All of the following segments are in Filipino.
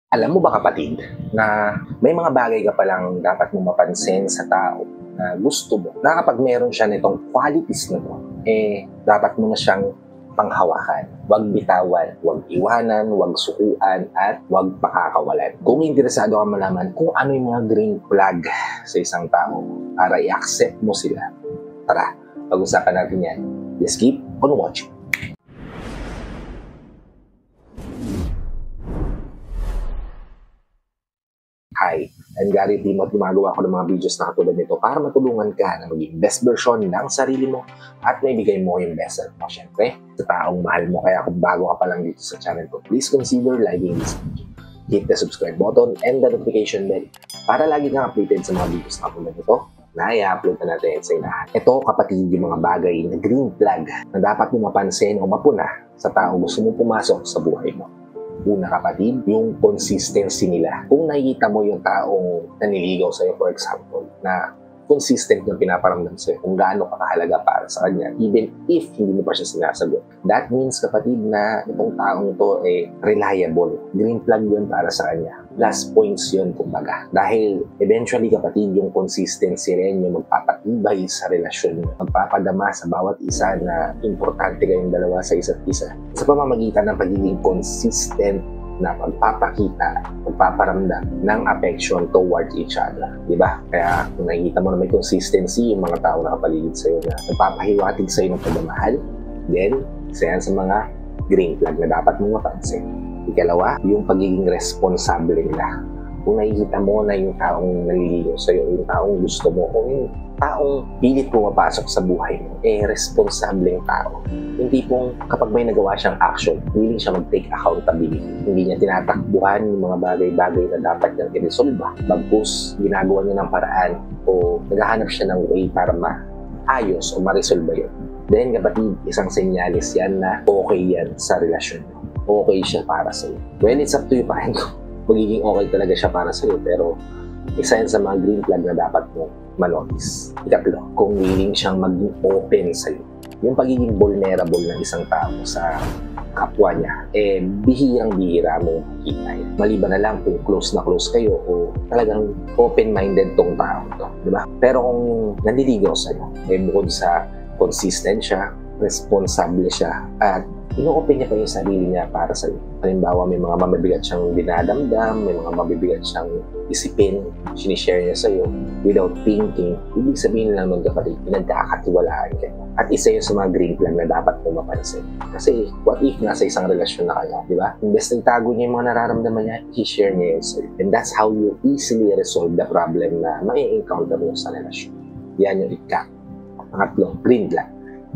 Alam mo ba kapatid, na may mga bagay ka palang dapat mong mapansin sa tao na gusto mo, na kapag meron siya nitong qualities na to, dapat mo na siyang panghawakan. Huwag bitawan, huwag iwanan, huwag sukuan, at huwag pakakawalan. Kung interesado ka malaman kung ano yung mga green flag sa isang tao para i-accept mo sila, tara, pag-usapan natin yan. Just keep on watching. Hi, I'm Gary Timo at gumagawa ko ng mga videos na katulad nito para matulungan ka na maging best version ng sarili mo at maibigay mo yung best self mo. Siyempre, sa taong mahal mo. Kaya kung bago ka pa lang dito sa channel ko, please consider liking this video. Hit the subscribe button and the notification bell para lagi kang updated sa mga videos na katulad nito na i-upload na natin sa inahan. Ito kapatid yung mga bagay na green flag na dapat mo mapansin o mapuna sa taong gusto mong pumasok sa buhay mo. Una kapatid, yung consistency nila. Kung nakikita mo yung taong naniligaw sa'yo, for example, na consistent yung pinaparamdam sa'yo, kung gaano kakahalaga para sa kanya, even if hindi mo pa siya sinasagot. That means kapatid na itong taong to reliable. Green flag yun para sa kanya. Plus points yun kumbaga. Dahil eventually kapatid, yung consistency rin yung magpapatibay sa relasyon mo. Magpapadama sa bawat isa na importante kayong dalawa sa isa't isa. Sa pamamagitan ng pagiging consistent na pagpapakita, pagpaparamdam ng affection towards each other. Diba? Kaya kung nakikita mo na may consistency yung mga tao na kapaligid sa'yo na nagpapahiwatig sa'yo ng pagmamahal, then isa yan sa mga green flag na dapat mong mapansin. Ikalawa, yung pagiging responsable nila. Kung nakikita mo na yung taong naliligaw sa'yo, yung taong gusto mo, o yung taong pilit pumapasok sa buhay mo, responsableng tao. Yung tipong kapag may nagawa siyang action, willing siya mag-take accountability. Hindi niya tinatakbuhan yung mga bagay-bagay na dapat niyang i-resolve. Bagkus, ginagawa niya ng paraan o naghahanap siya ng way para maayos o ma-resolve yun. Then kapatid, isang senyalis yan na okay yan sa relasyon mo. Okay siya para sa'yo. Well, it's up to you pa rin kung magiging okay talaga siya para sa'yo, pero isa yan sa mga green flag na dapat mo manotice. Ikatlo, kung willing siyang maging open sa'yo. Yung pagiging vulnerable ng isang tao sa kapwa niya, bihirang-bihira mo makikita yan. Maliban na lang kung close na close kayo o talagang open-minded tong tao to, di ba? Pero kung nanliligaw sa'yo, bukod sa consistent siya, responsable siya, at ino-open niya pa yung sarili niya para sa'yo. Halimbawa, may mga mabibigat siyang dinadamdam, may mga mabibigat siyang isipin, sinishare niya sa'yo without thinking. Ibig sabihin lang nun kapatid, pinagkakatiwalaan ka. At isa yun sa mga green flag na dapat mo mapansin. Kasi what if nasa isang relasyon na kayo, di ba? Imbes na itago niya yung mga nararamdaman niya, i-share niya yun sa'yo. And that's how you easily resolve the problem na mai-encounter mo sa relasyon. Yan yung pangatlo, green flag.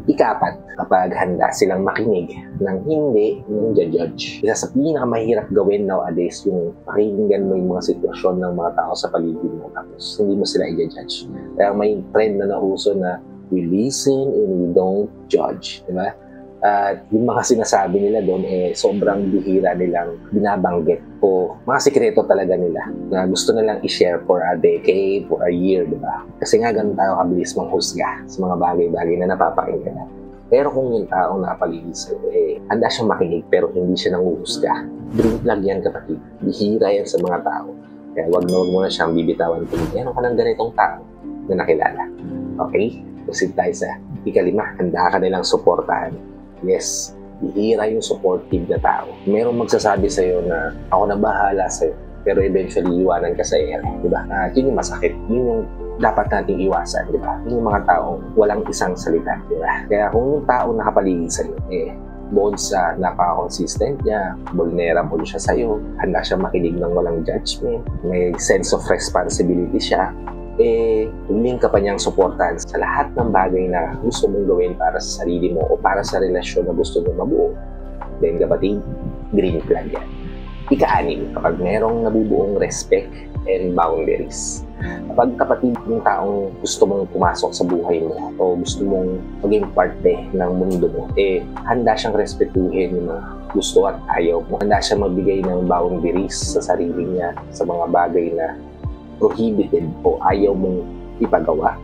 Ikapat, kapag handa silang makinig ng hindi ng judge. Isa sa pinakamahirap gawin nowadays yung pakinggan mo yung mga sitwasyon ng mga tao sa paligid mo tapos hindi mo sila i-judge. Kaya may trend na nauso na we listen and we don't judge. Diba? At yung mga sinasabi nila doon sobrang bihira nilang binabanggit o mga sikreto talaga nila na gusto nilang i-share for a decade, for a year, di ba? Kasi nga ganun tayo kabilis manghusga sa mga bagay-bagay na napapakinggan natin. Pero kung yung taong nakapaligid sa'yo, handa siyang makinig pero hindi siya nanguhusga. Green flag yan kapatid. Bihira yan sa mga tao. Kaya wag mo na siyang bibitawan kung meron ka ng ganitong tao na nakilala. Okay? Proceed tayo sa ikalima. Handa ka nilang suportahan. Yes, bihira yung supportive na tao. Merong magsasabi sa'yo na ako na bahala sa'yo, pero eventually iwanan ka sa ere, di ba? Yun yung masakit. Yun yung dapat nating iwasan, di ba? Yun yung mga taong walang isang salita, di ba? Kaya kung yung tao nakapaligid sa'yo, bukod sa napaka-consistent niya, vulnerable siya sa'yo, handa siya makinig ng walang judgment, may sense of responsibility siya, willing ka pa niyang suportahan sa lahat ng bagay na gusto mong gawin para sa sarili mo o para sa relasyon na gusto mong mabuo. Then kapatid, green flag yan. Ika-anim, kapag merong nabubuong respect and boundaries. Kapag kapatid yung taong gusto mong pumasok sa buhay mo o gusto mong maging parte ng mundo mo, handa siyang respetuhin yung mga gusto at ayaw mo. Handa siyang magbigay ng boundaries sa sarili niya sa mga bagay na prohibited o ayaw mong ipagawa.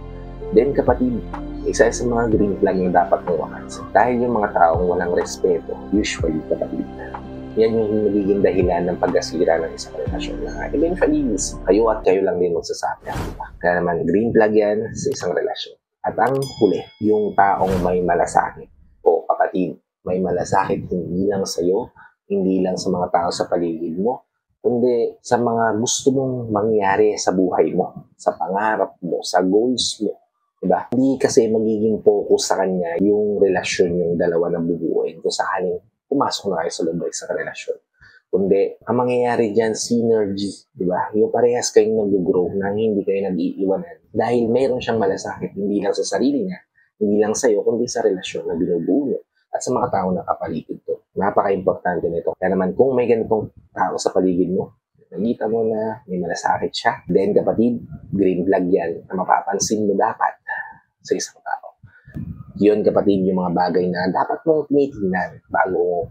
Then kapatid, isa sa mga green flag na dapat mong mapansin. Dahil yung mga taong walang respeto, usually kapatid, yan yung nagiging dahilan ng pagkasira ng isang relasyon na eventually kayo at kayo lang din magsasakyan. Diba? Kaya naman, green flag yan sa isang relasyon. At ang huli, yung taong may malasakit o kapatid, may malasakit hindi lang sa'yo, hindi lang sa mga tao sa paligid mo, kundi sa mga gusto mong mangyari sa buhay mo, sa pangarap mo, sa goals mo. Diba? Hindi kasi magiging focus sa kanya yung relasyon yung dalawa na bubuuin kung sakaling pumasok na kayo sa loob sa relasyon. Kundi, ang mangyayari dyan, synergy, di ba? Yung parehas kayong nag-grow nang hindi kayo nag-iiwanan. Dahil mayroon siyang malasakit, hindi lang sa sarili niya, hindi lang sa'yo, kundi sa relasyon na binubuo niyo at sa mga tao na kapaligid to. Napaka-importante nito. Kaya naman, kung may ganitong tao sa paligid mo, nakita mo na may malasakit siya, then kapatid, green flag yan na mapapansin mo dapat sa isang tao. Yun kapatid, yung mga bagay na dapat mong tinitingnan bago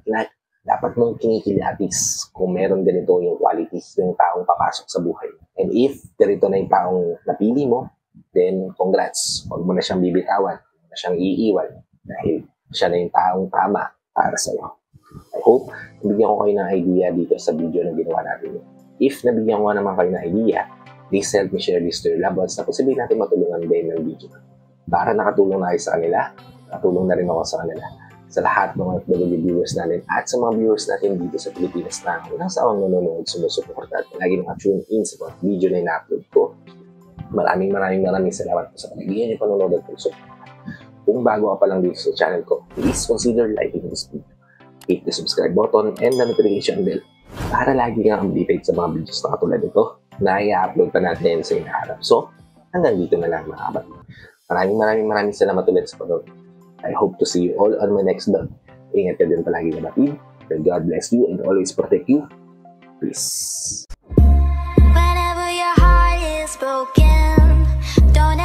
dapat mong kinikilatis kung meron ganito yung qualities yung taong papasok sa buhay. And if ganito na yung taong napili mo, then congrats. Huwag mo na siyang bibitawan, huwag mo na siyang iiwan dahil siya na yung taong tama para sa'yo. I hope nabigyan ko kayo ng idea dito sa video na ginawa natin. If nabigyan ko naman kayo ng idea, please help me share this to your loved ones na posibleng natin matulungan din ng video. Para nakatulong na kayo sa kanila, nakatulong na rin ako sa kanila. Sa lahat ng mga FW viewers natin at sa mga viewers natin dito sa Pilipinas na walang sawang nanonood, sumusuporta at lagi naka-tune in sa mga video na ina-upload ko. Maraming salamat po sa panagingan niyo panonood at pagsuporta. Kung bago ka pa lang dito sa channel ko, please consider liking this video. Hit the subscribe button and the notification bell para lagi kang updated sa mga videos na katulad nito na i-upload pa natin sa inaharap. So, hanggang dito na lang mga kapatid. Maraming salamat ulit sa panonood. I hope to see you all on my next vlog. Ingat ka din palagi kapatid. May God bless you and always protect you. Peace. Whenever your heart is broken, don't